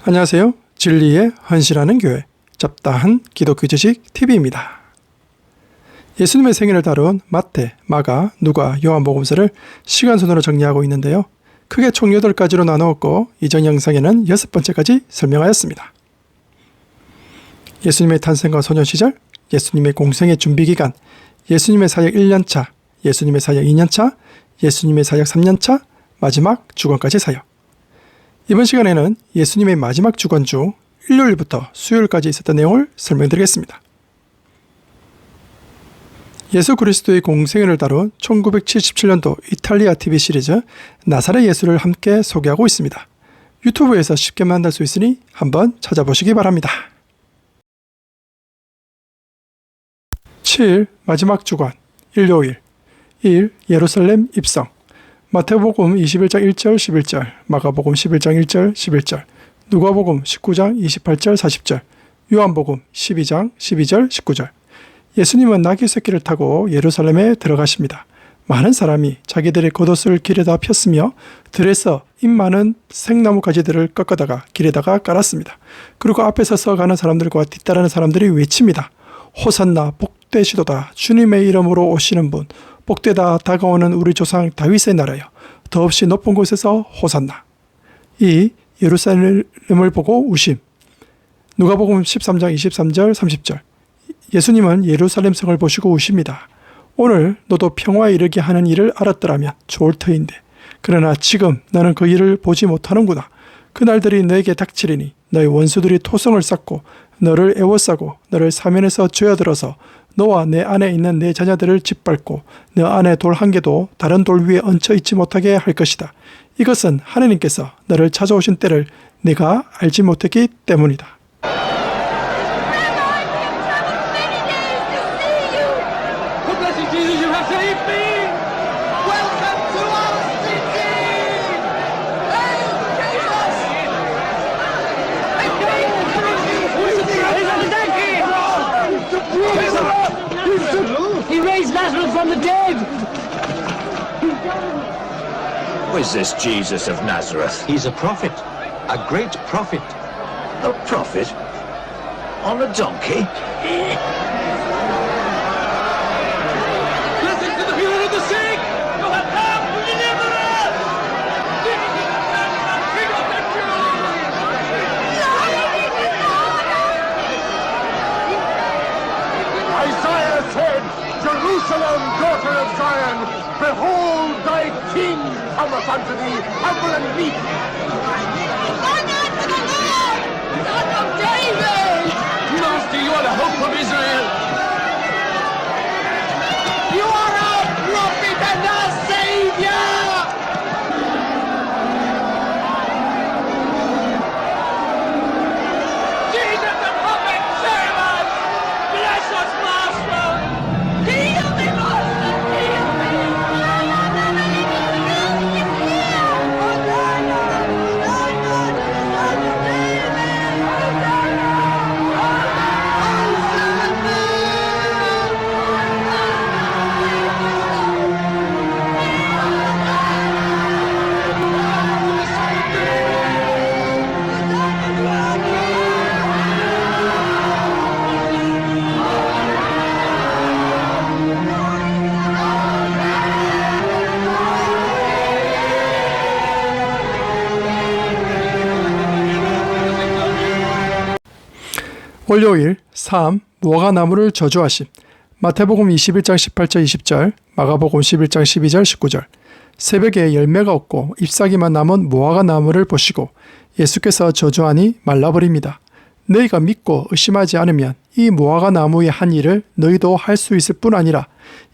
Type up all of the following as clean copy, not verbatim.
안녕하세요. 진리에 헌신하는 교회 잡다한 기독교 지식 TV입니다. 예수님의 생애를 다룬 마태, 마가, 누가, 요한복음서를 시간순으로 정리하고 있는데요. 크게 총 8가지로 나누었고 이전 영상에는 6번째까지 설명하였습니다. 예수님의 탄생과 소년 시절, 예수님의 공생의 준비기간, 예수님의 사역 1년차, 예수님의 사역 2년차, 예수님의 사역 3년차, 마지막 주권까지 사역. 이번 시간에는 예수님의 마지막 주권 중 일요일부터 수요일까지 있었던 내용을 설명드리겠습니다. 예수 그리스도의 공생애를 다룬 1977년도 이탈리아 TV 시리즈 나사렛 예수를 함께 소개하고 있습니다. 유튜브에서 쉽게 만날 수 있으니 한번 찾아보시기 바랍니다. 7. 마지막 주권 일요일 1. 예루살렘 입성 마태복음 21장 1절 11절, 마가복음 11장 1절 11절, 누가복음 19장 28절 40절, 요한복음 12장 12절 19절. 예수님은 나귀 새끼를 타고 예루살렘에 들어가십니다. 많은 사람이 자기들의 겉옷을 길에다 폈으며 들에서 잎 많은 생나무 가지들을 꺾어다가 길에다가 깔았습니다. 그리고 앞에 서서 가는 사람들과 뒤따르는 사람들이 외칩니다. 호산나 복되시도다 주님의 이름으로 오시는 분, 복되다 다가오는 우리 조상 다윗의 나라여, 더없이 높은 곳에서 호산나. 이 예루살렘을 보고 우심. 누가복음 13장 23절 30절. 예수님은 예루살렘 성을 보시고 우십니다. 오늘 너도 평화에 이르게 하는 일을 알았더라면 좋을 터인데, 그러나 지금 너는 그 일을 보지 못하는구나. 그날들이 너에게 닥치리니 너의 원수들이 토성을 쌓고 너를 애워싸고 너를 사면에서 쥐어들어서 너와 내 안에 있는 내 자녀들을 짓밟고 너 안에 돌 한 개도 다른 돌 위에 얹혀 있지 못하게 할 것이다. 이것은 하느님께서 너를 찾아오신 때를 네가 알지 못했기 때문이다. He raised Lazarus from the dead! Who is this Jesus of Nazareth? He's a prophet, a great prophet. A prophet? On a donkey? Listen to the healing of the sick! You have come to deliver us! Jesus of Nazareth, King of the Jews! Isaiah said, Jerusalem, daughter of Zion, behold thy king cometh unto thee, humble and meek. Honor to the Lord, Son of David! Master, you are the hope of Israel! You are our prophet and our savior! Jesus the prophet, save us! Bless us, Master! Heal me, Master! Heal me! 월요일 3. 무화과 나무를 저주하심 마태복음 21장 18절 20절, 마가복음 11장 12절 19절. 새벽에 열매가 없고 잎사귀만 남은 무화과 나무를 보시고 예수께서 저주하니 말라버립니다. 너희가 믿고 의심하지 않으면 이 무화과 나무의 한 일을 너희도 할 수 있을 뿐 아니라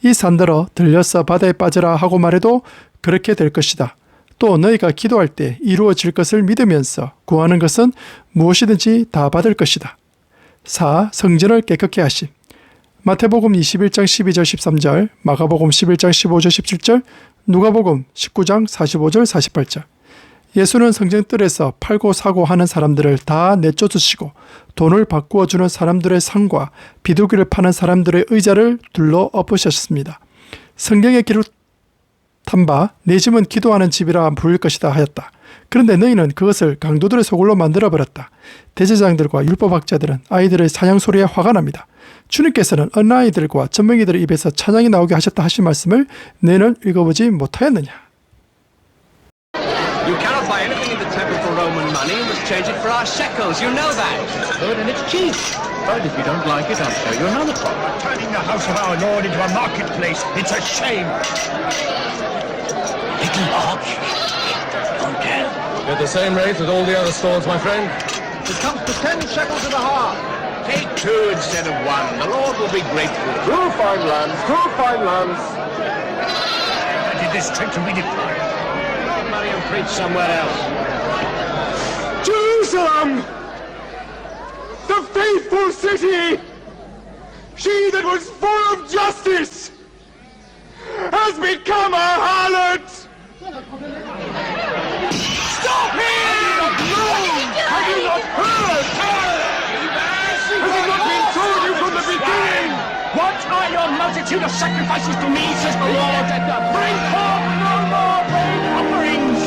이 산더러 들려서 바다에 빠져라 하고 말해도 그렇게 될 것이다. 또 너희가 기도할 때 이루어질 것을 믿으면서 구하는 것은 무엇이든지 다 받을 것이다. 4. 성전을 깨끗게 하심 마태복음 21장 12절 13절, 마가복음 11장 15절 17절, 누가복음 19장 45절 48절. 예수는 성전뜰에서 팔고 사고 하는 사람들을 다 내쫓으시고 돈을 바꾸어 주는 사람들의 상과 비둘기를 파는 사람들의 의자를 둘러 엎으셨습니다. 성경에 기록한 바 내 집은 기도하는 집이라 부를 것이다 하였다. 그런데 너희는 그것을 강도들의 소굴로 만들어버렸다. 대제사장들과 율법학자들은 아이들의 찬양 소리에 화가 납니다. 주님께서는 어린아이들과 젖먹이들의 입에서 찬양이 나오게 하셨다 하신 말씀을 너희는 읽어보지 못하였느냐. You cannot buy anything in the temple for Roman money. You must change it for our shekels. You know that. Good, and it's cheap. But if you don't like it, I'll show you another pot. Turning the house of our Lord into a marketplace. It's a shame. Little March. Don't tell. At the same rate as all the other stalls, my friend. It comes to 10 shekels and a half. Take 2 instead of 1. The Lord will be grateful. 2 fine lambs, 2 fine lambs. I did this trick to redefine. Money and preach somewhere else. Jerusalem! The faithful city! She that was full of justice has become a harlot! Stop him! No! Have you not heard? Has it not been told you from the beginning? What are your multitude of sacrifices to me, says the Lord? Bring forth no more burnt offerings!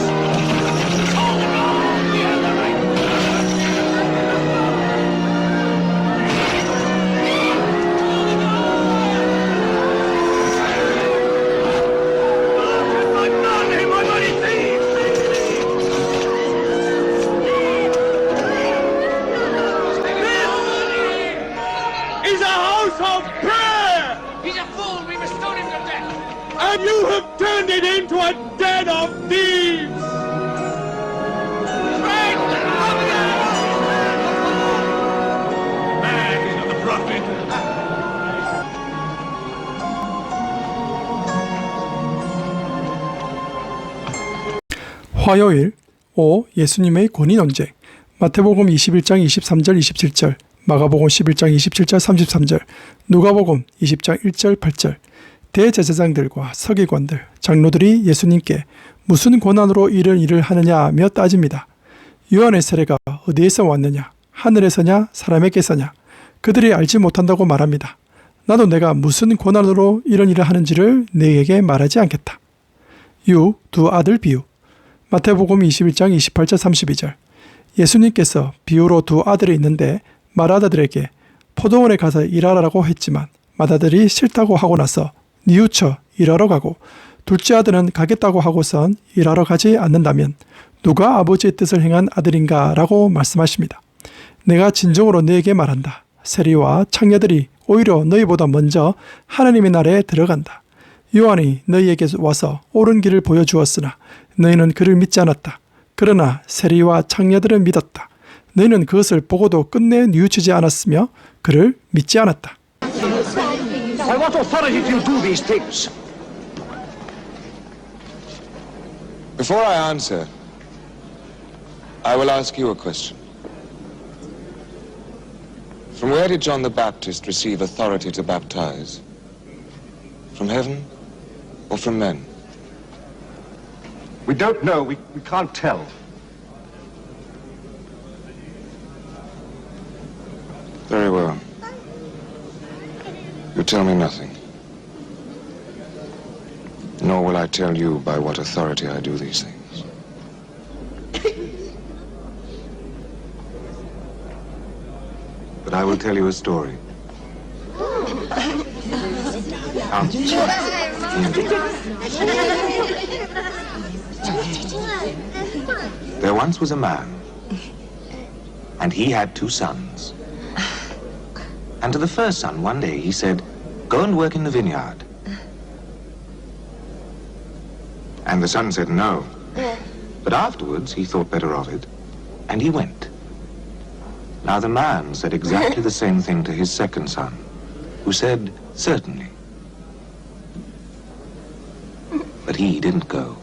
Is a house of prayer! He's a fool. We must stone him to death. And you have turned it into a den of thieves! Man, he's not the prophet. 화요일 5. 예수님의 권위 논쟁. 마태복음 21장 23절 27절, 마가복음 11장 27절 33절, 누가복음 20장 1절 8절. 대제사장들과 서기관들, 장로들이 예수님께 무슨 권한으로 이런 일을 하느냐며 따집니다. 요한의 세례가 어디에서 왔느냐? 하늘에서냐? 사람에게서냐? 그들이 알지 못한다고 말합니다. 나도 내가 무슨 권한으로 이런 일을 하는지를 너희에게 말하지 않겠다. 6. 두 아들 비유. 마태복음 21장 28절 32절. 예수님께서 비유로 두 아들이 있는데 맏아들에게 포도원에 가서 일하라고 했지만 맏아들이 싫다고 하고 나서 뉘우쳐 일하러 가고 둘째 아들은 가겠다고 하고선 일하러 가지 않는다면 누가 아버지의 뜻을 행한 아들인가 라고 말씀하십니다. 내가 진정으로 너에게 말한다. 세리와 창녀들이 오히려 너희보다 먼저 하나님의 나라에 들어간다. 요한이 너희에게 와서 옳은 길을 보여주었으나 너희는 그를 믿지 않았다. 그러나 세리와 창녀들은 믿었다. 너희는 그것을 보고도 끝내 뉘우치지 않았으며 그를 믿지 않았다. By what authority do you do these things? Before I answer, I will ask you a question. From where did John the Baptist receive authority to baptize? From heaven or from men? We don't know. We can't tell. Very well. You tell me nothing. Nor will I tell you by what authority I do these things. But I will tell you a story. There once was a man, and he had 2 sons. And to the first son, one day, he said, "Go and work in the vineyard." And the son said no. But afterwards, he thought better of it, and he went. Now the man said exactly the same thing to his second son, who said, "Certainly." But he didn't go.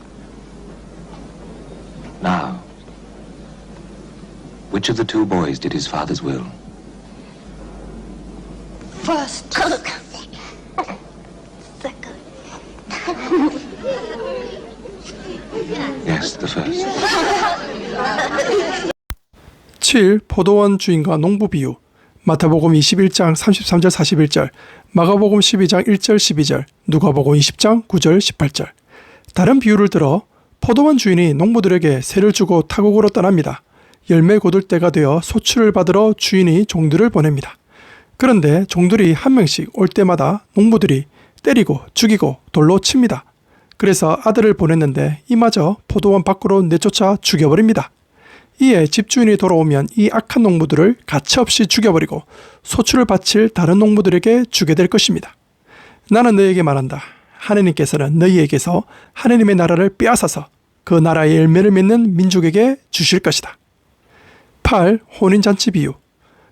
Now, which of the 2 boys did his father's will? First. Second. Yes, the first. 7. 포도원 주인과 농부 비유. 마태복음 21장 33절 41절, 마가복음 12장 1절 12절, 누가복음 20장 9절 18절. 다른 비유를 들어 포도원 주인이 농부들에게 세를 주고 타국으로 떠납니다. 열매 거둘 때가 되어 소출을 받으러 주인이 종들을 보냅니다. 그런데 종들이 한 명씩 올 때마다 농부들이 때리고 죽이고 돌로 칩니다. 그래서 아들을 보냈는데 이마저 포도원 밖으로 내쫓아 죽여버립니다. 이에 집주인이 돌아오면 이 악한 농부들을 가차없이 죽여버리고 소출을 바칠 다른 농부들에게 주게 될 것입니다. 나는 너희에게 말한다. 하느님께서는 너희에게서 하느님의 나라를 빼앗아서 그 나라의 열매를 맺는 민족에게 주실 것이다. 8. 혼인잔치 비유.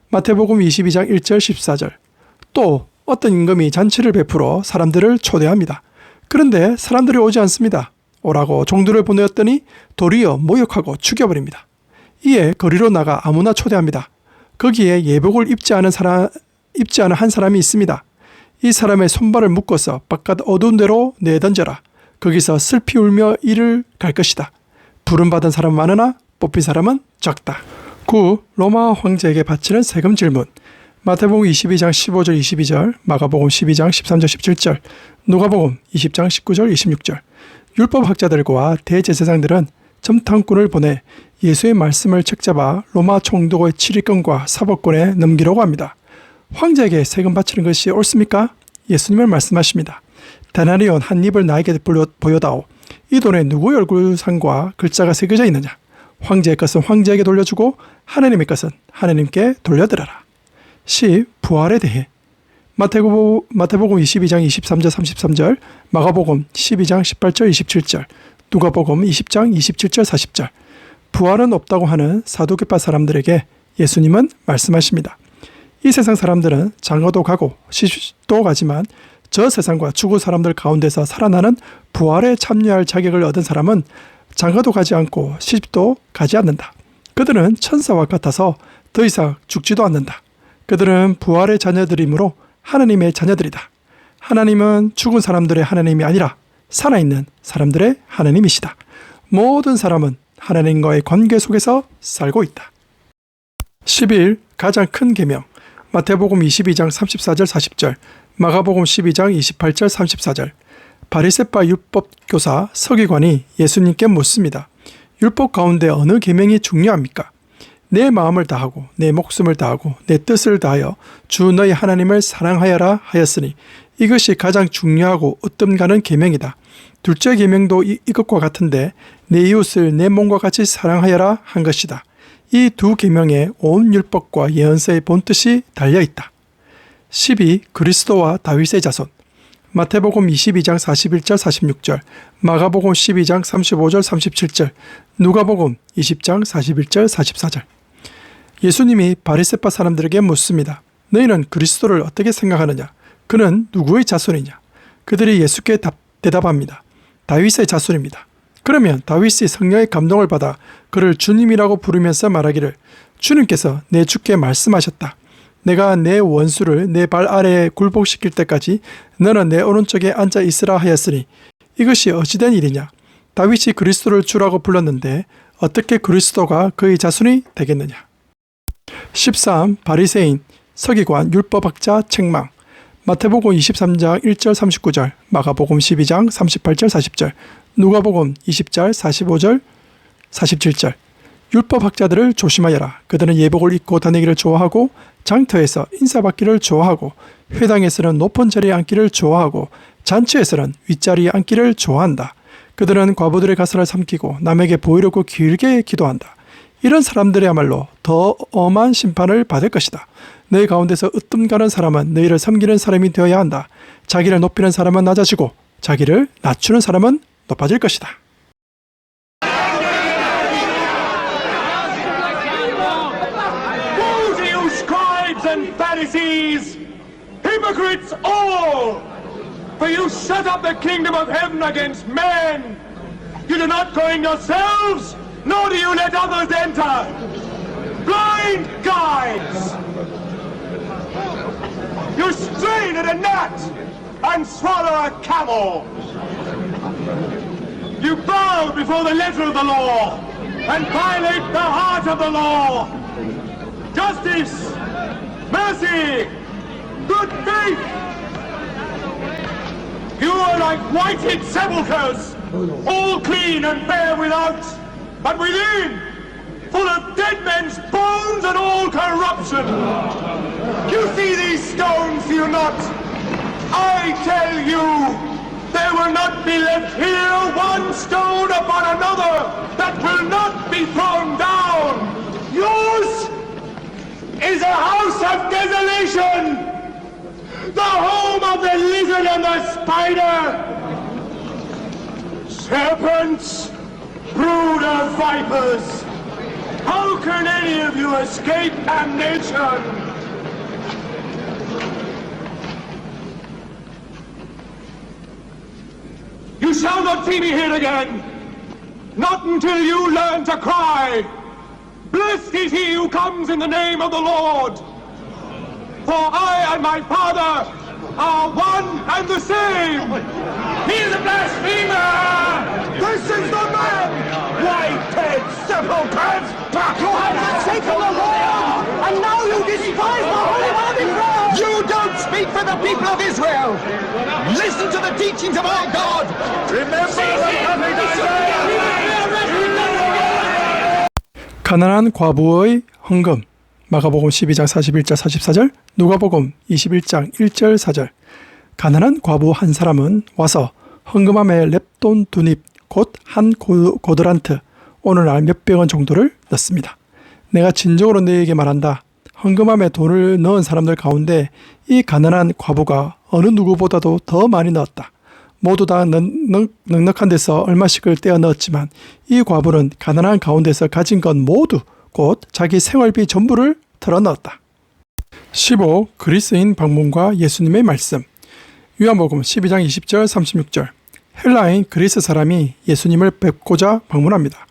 마태복음 22장 1절 14절. 또 어떤 임금이 잔치를 베풀어 사람들을 초대합니다. 그런데 사람들이 오지 않습니다. 오라고 종들을 보내었더니 도리어 모욕하고 죽여버립니다. 이에 거리로 나가 아무나 초대합니다. 거기에 예복을 입지 않은 한 사람이 있습니다. 이 사람의 손발을 묶어서 바깥 어두운 데로 내던져라. 거기서 슬피 울며 이를 갈 것이다. 부름받은 사람은 많으나 뽑힌 사람은 적다. 9. 로마 황제에게 바치는 세금 질문. 마태복음 22장 15절 22절, 마가복음 12장 13절 17절, 누가복음 20장 19절 26절. 율법학자들과 대제사장들은 점탕꾼을 보내 예수의 말씀을 책잡아 로마 총독의 치리권과 사법권에 넘기려고 합니다. 황제에게 세금 바치는 것이 옳습니까? 예수님은 말씀하십니다. 데나리온 한 입을 나에게 보여다오. 이 돈에 누구의 얼굴상과 글자가 새겨져 있느냐? 황제의 것은 황제에게 돌려주고 하느님의 것은 하느님께 돌려드려라. 10. 부활에 대해. 마태복음 22장 23절 33절, 마가복음 12장 18절 27절, 누가복음 20장 27절 40절. 부활은 없다고 하는 사두개파 사람들에게 예수님은 말씀하십니다. 이 세상 사람들은 장가도 가고 시집도 가지만 저 세상과 죽은 사람들 가운데서 살아나는 부활에 참여할 자격을 얻은 사람은 장가도 가지 않고 시집도 가지 않는다. 그들은 천사와 같아서 더 이상 죽지도 않는다. 그들은 부활의 자녀들이므로 하나님의 자녀들이다. 하나님은 죽은 사람들의 하나님이 아니라 살아있는 사람들의 하나님이시다. 모든 사람은 하나님과의 관계 속에서 살고 있다. 11. 가장 큰 계명. 마태복음 22장 34절 40절, 마가복음 12장 28절 34절. 바리새파 율법교사 서기관이 예수님께 묻습니다. 율법 가운데 어느 계명이 중요합니까? 내 마음을 다하고 내 목숨을 다하고 내 뜻을 다하여 주 너희 하나님을 사랑하여라 하였으니 이것이 가장 중요하고 으뜸 가는 계명이다. 둘째 계명도 이것과 같은데 내 이웃을 내 몸과 같이 사랑하여라 한 것이다. 이 두 계명에 온 율법과 예언서의 본뜻이 달려있다. 12. 그리스도와 다윗의 자손. 마태복음 22장 41절 46절, 마가복음 12장 35절 37절, 누가복음 20장 41절 44절. 예수님이 바리새파 사람들에게 묻습니다. 너희는 그리스도를 어떻게 생각하느냐? 그는 누구의 자손이냐? 그들이 예수께 대답합니다. 다윗의 자손입니다. 그러면 다윗이 성령의 감동을 받아 그를 주님이라고 부르면서 말하기를 주님께서 내 주께 말씀하셨다. 내가 내 원수를 내 발 아래에 굴복시킬 때까지 너는 내 오른쪽에 앉아 있으라 하였으니 이것이 어찌된 일이냐? 다윗이 그리스도를 주라고 불렀는데 어떻게 그리스도가 그의 자손이 되겠느냐? 13. 바리새인, 서기관, 율법학자 책망. 마태복음 23장 1절 39절, 마가복음 12장 38절 40절, 누가복음 20절 45절 47절. 율법학자들을 조심하여라. 그들은 예복을 입고 다니기를 좋아하고 장터에서 인사받기를 좋아하고 회당에서는 높은 자리에 앉기를 좋아하고 잔치에서는 윗자리에 앉기를 좋아한다. 그들은 과부들의 가사를 삼키고 남에게 보이려고 길게 기도한다. 이런 사람들이야말로 더 엄한 심판을 받을 것이다. 너희 가운데서 으뜸 가는 사람은 너희를 섬기는 사람이 되어야 한다. 자기를 높이는 사람은 낮아지고 자기를 낮추는 사람은 높아질 것이다. Woe to you, scribes and Pharisees, hypocrites all! For you shut up the kingdom of heaven against men. You do not go in yourselves, nor do you let others enter. Blind guides! You strain at a gnat and swallow a camel. You bow before the letter of the law and violate the heart of the law. Justice, mercy, good faith. You are like whited sepulchres all clean and fair without, but within, full of dead men's bones and all corruption. You see these stones, do you not? I tell you, there will not be left here one stone upon another that will not be thrown down. Yours is a house of desolation, the home of the lizard and the spider. Serpents, brood of vipers, how can any of you escape damnation? You shall not see me here again, not until you learn to cry, "Blessed is he who comes in the name of the Lord." For I and my Father are one and the same. He is a blasphemer! This is the man! White-head sepulchres! You have forsaken the Lord, and now you despise the Holy One of Israel! You don't speak for the people of Israel! Listen to the teachings of our God! Remember the coming 가난한 과부의 헌금. 마가복음 12장 41절 44절, 누가복음 21장 1절 4절. 가난한 과부 한 사람은 와서 헌금함에 렙돈 2닙, 곧 한 고드란트, 오늘날 몇백 원 정도를 넣습니다. 내가 진정으로 너희에게 말한다. 헌금함에 돈을 넣은 사람들 가운데 이 가난한 과부가 어느 누구보다도 더 많이 넣었다. 모두 다 넉넉한 데서 얼마씩을 떼어 넣었지만 이 과부는 가난한 가운데서 가진 것 모두 곧 자기 생활비 전부를 털어넣었다. 15. 그리스인 방문과 예수님의 말씀. 요한복음 12장 20절 36절. 헬라인 그리스 사람이 예수님을 뵙고자 방문합니다.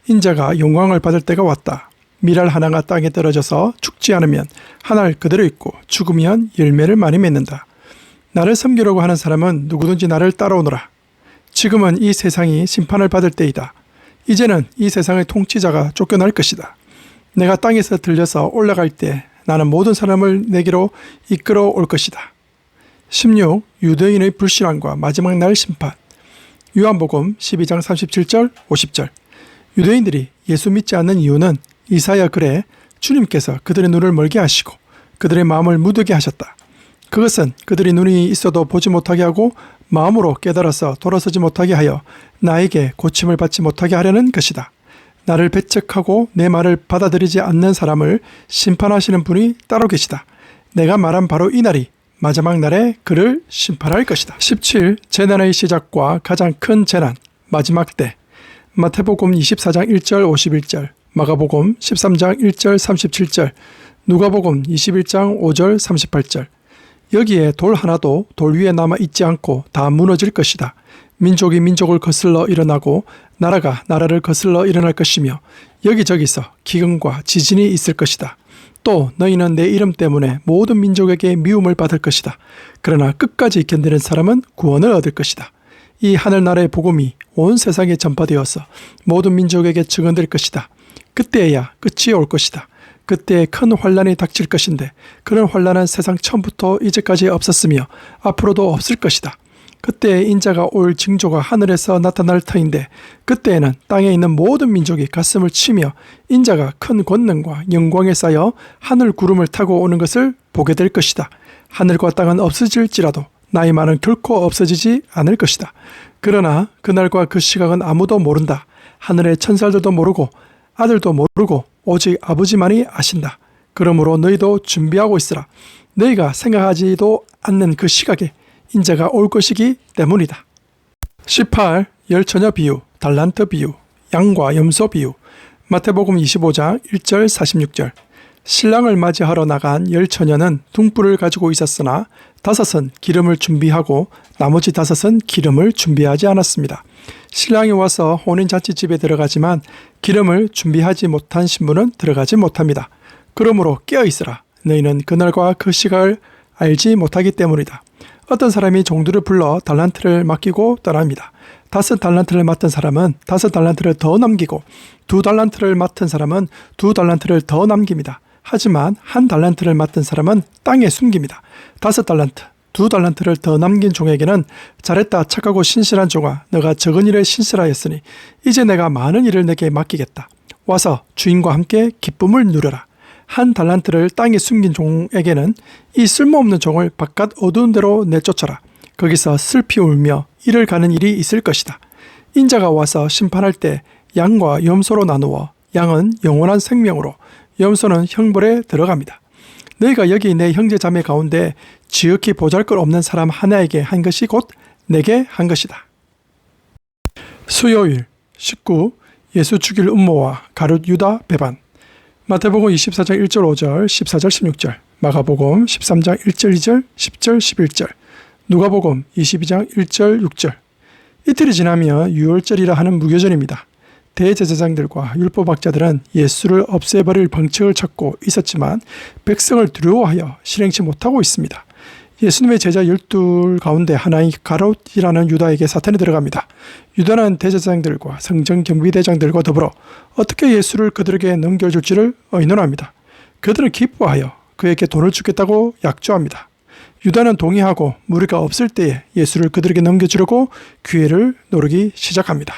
인자가 영광을 받을 때가 왔다. 밀알 하나가 땅에 떨어져서 죽지 않으면 한 알 그대로 있고 죽으면 열매를 많이 맺는다. 나를 섬기려고 하는 사람은 누구든지 나를 따라오너라. 지금은 이 세상이 심판을 받을 때이다. 이제는 이 세상의 통치자가 쫓겨날 것이다. 내가 땅에서 들려서 올라갈 때 나는 모든 사람을 내게로 이끌어 올 것이다. 16. 유대인의 불신앙과 마지막 날 심판. 요한복음 12장 37절 50절. 유대인들이 예수 믿지 않는 이유는 이사야 글에 주님께서 그들의 눈을 멀게 하시고 그들의 마음을 무드게 하셨다. 그것은 그들이 눈이 있어도 보지 못하게 하고 마음으로 깨달아서 돌아서지 못하게 하여 나에게 고침을 받지 못하게 하려는 것이다. 나를 배척하고 내 말을 받아들이지 않는 사람을 심판하시는 분이 따로 계시다. 내가 말한 바로 이 날이 마지막 날에 그를 심판할 것이다. 17. 재난의 시작과 가장 큰 재난, 마지막 때. 마태복음 24장 1절 51절, 마가복음 13장 1절 37절, 누가복음 21장 5절 38절. 여기에 돌 하나도 돌 위에 남아 있지 않고 다 무너질 것이다. 민족이 민족을 거슬러 일어나고 나라가 나라를 거슬러 일어날 것이며 여기저기서 기근과 지진이 있을 것이다. 또 너희는 내 이름 때문에 모든 민족에게 미움을 받을 것이다. 그러나 끝까지 견디는 사람은 구원을 얻을 것이다. 이 하늘나라의 복음이 온 세상에 전파되어서 모든 민족에게 증언될 것이다. 그때야 끝이 올 것이다. 그때 큰 환란이 닥칠 것인데 그런 환란은 세상 처음부터 이제까지 없었으며 앞으로도 없을 것이다. 그때 인자가 올 징조가 하늘에서 나타날 터인데 그때에는 땅에 있는 모든 민족이 가슴을 치며 인자가 큰 권능과 영광에 쌓여 하늘 구름을 타고 오는 것을 보게 될 것이다. 하늘과 땅은 없어질지라도 나의 말은 결코 없어지지 않을 것이다. 그러나 그날과 그 시각은 아무도 모른다. 하늘의 천사들도 모르고 아들도 모르고 오직 아버지만이 아신다. 그러므로 너희도 준비하고 있으라. 너희가 생각하지도 않는 그 시각에 인자가 올 것이기 때문이다. 18. 열처녀 비유, 달란트 비유, 양과 염소 비유. 마태복음 25장 1절 46절. 신랑을 맞이하러 나간 열처녀는 둥불을 가지고 있었으나 5은 기름을 준비하고 나머지 5은 기름을 준비하지 않았습니다. 신랑이 와서 혼인잔치집에 들어가지만 기름을 준비하지 못한 신부는 들어가지 못합니다. 그러므로 깨어있으라. 너희는 그날과 그 시각을 알지 못하기 때문이다. 어떤 사람이 종들을 불러 달란트를 맡기고 떠납니다. 5달란트를 맡은 사람은 5달란트를 더 남기고 2달란트를 맡은 사람은 2달란트를 더 남깁니다. 하지만 1달란트를 맡은 사람은 땅에 숨깁니다. 5달란트 2달란트를 더 남긴 종에게는 잘했다 착하고 신실한 종아 너가 적은 일에 신실하였으니 이제 내가 많은 일을 내게 맡기겠다. 와서 주인과 함께 기쁨을 누려라. 1달란트를 땅에 숨긴 종에게는 이 쓸모없는 종을 바깥 어두운 데로 내쫓아라. 거기서 슬피 울며 이를 가는 일이 있을 것이다. 인자가 와서 심판할 때 양과 염소로 나누어 양은 영원한 생명으로 염소는 형벌에 들어갑니다. 너희가 여기 내 형제 자매 가운데 지극히 보잘것없는 사람 하나에게 한 것이 곧 내게 한 것이다. 수요일 19. 예수 죽일 음모와 가룟 유다 배반. 마태복음 24장 1절 5절 14절 16절 마가복음 13장 1절 2절 10절 11절 누가복음 22장 1절 6절. 이틀이 지나면 유월절이라 하는 무교절입니다. 대제사장들과 율법학자들은 예수를 없애버릴 방책을 찾고 있었지만 백성을 두려워하여 실행치 못하고 있습니다. 예수님의 제자 12 가운데 하나인 가룟이라는 유다에게 사탄이 들어갑니다. 유다는 대제사장들과 성전경비대장들과 더불어 어떻게 예수를 그들에게 넘겨줄지를 의논합니다. 그들은 기뻐하여 그에게 돈을 주겠다고 약조합니다. 유다는 동의하고 무리가 없을 때에 예수를 그들에게 넘겨주려고 기회를 노리기 시작합니다.